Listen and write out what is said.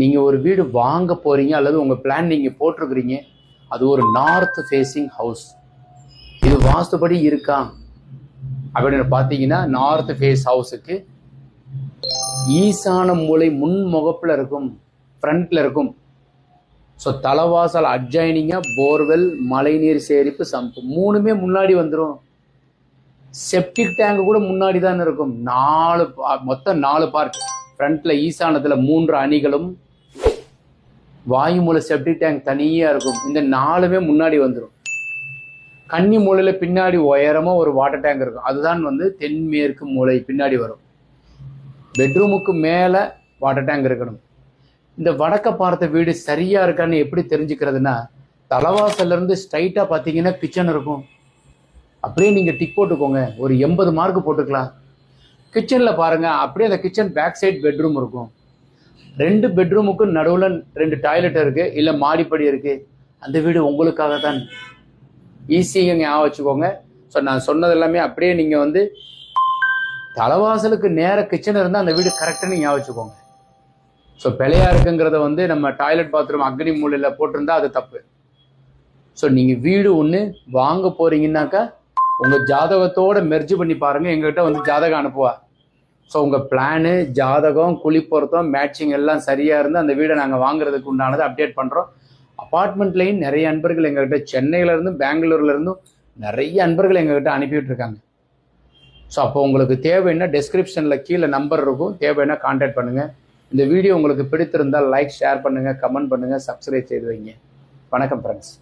நீங்கள் ஒரு வீடு வாங்க போகிறீங்க அல்லது உங்கள் பிளான் நீங்கள் போட்டிருக்கிறீங்க, அது ஒரு நார்த் ஃபேஸிங் ஹவுஸ். இது வாஸ்துபடி இருக்கா அப்படின்னு பார்த்தீங்கன்னா, நார்த் ஃபேஸ் ஹவுஸுக்கு ஈசான மூலை முன்முகப்பில் இருக்கும், ஃப்ரண்ட்ல இருக்கும். ஸோ தலைவாசல் அட்ஜாயினிங்காக போர்வெல், மழைநீர் சேரிப்பு, சம்பு மூணுமே முன்னாடி வந்துடும். செப்டிக் டேங்க் கூட முன்னாடி தான் இருக்கும். மொத்தம் 4 பார்ட். ஃப்ரண்ட்ல ஈசானத்தில் 3 அணிகளும், வாயு மூலை செப்டிக் டேங்க் தனியாக இருக்கும். இந்த 4மே முன்னாடி வந்துடும். கன்னி மூலையில் பின்னாடி உயரமாக ஒரு வாட்டர் டேங்க் இருக்கும். அதுதான் தென்மேற்கு மூலை பின்னாடி வரும். பெட்ரூமுக்கு மேலே வாட்டர் டேங்க் இருக்கணும். இந்த வடக்க பார்த்த வீடு சரியாக இருக்கான்னு எப்படி தெரிஞ்சுக்கிறதுனா, தலைவாசல்லேருந்து ஸ்ட்ரைட்டாக பார்த்தீங்கன்னா கிச்சன் இருக்கும். அப்படியே நீங்கள் டிக் போட்டுக்கோங்க, ஒரு 80 மார்க் போட்டுக்கலாம். கிச்சனில் பாருங்கள், அப்படியே அந்த கிச்சன் பேக் சைட் பெட்ரூம் இருக்கும். 2 பெட்ரூமுக்கும் நடுவில் 2 டாய்லெட் இருக்குது, இல்லை மாடிப்படி இருக்குது. அந்த வீடு உங்களுக்காக தான். ஈஸியாக ஞாபகம் வச்சுக்கோங்க. ஸோ நான் சொன்னது எல்லாமே அப்படியே நீங்கள் தலைவாசலுக்கு நேராக கிச்சன் இருந்தால் அந்த வீடு கரெக்டானு ஞாபகம் வச்சுக்கோங்க. ஸோ பிழையா இருக்குங்கிறத நம்ம டாய்லெட் பாத்ரூம் அக்னி மூலையில் போட்டிருந்தா அது தப்பு. ஸோ நீங்கள் வீடு ஒன்று வாங்க போகிறீங்கன்னாக்கா உங்கள் ஜாதகத்தோடு மெர்ஜ் பண்ணி பாருங்கள். எங்ககிட்ட ஜாதகம் அனுப்புவா. ஸோ உங்கள் பிளானு, ஜாதகம், குழிப்பொருத்தம், மேட்சிங் எல்லாம் சரியாக இருந்து அந்த வீடை நாங்கள் வாங்குறதுக்கு உண்டானதை அப்டேட் பண்ணுறோம். அப்பார்ட்மெண்ட்லேயும் நிறைய அன்பர்கள் எங்ககிட்ட சென்னையிலேருந்தும் பெங்களூர்லேருந்தும் நிறைய அன்பர்கள் எங்ககிட்ட அனுப்பிவிட்டு இருக்காங்க. ஸோ அப்போ உங்களுக்கு தேவைன்னா டெஸ்கிரிப்ஷனில் கீழே நம்பர் இருக்கும், தேவைன்னா கான்டாக்ட் பண்ணுங்கள். இந்த வீடியோ உங்களுக்கு பிடித்திருந்தால் லைக், ஷேர் பண்ணுங்கள், கமெண்ட் பண்ணுங்கள், சப்ஸ்கிரைப் செய்து வைங்க. வணக்கம் ஃப்ரெண்ட்ஸ்.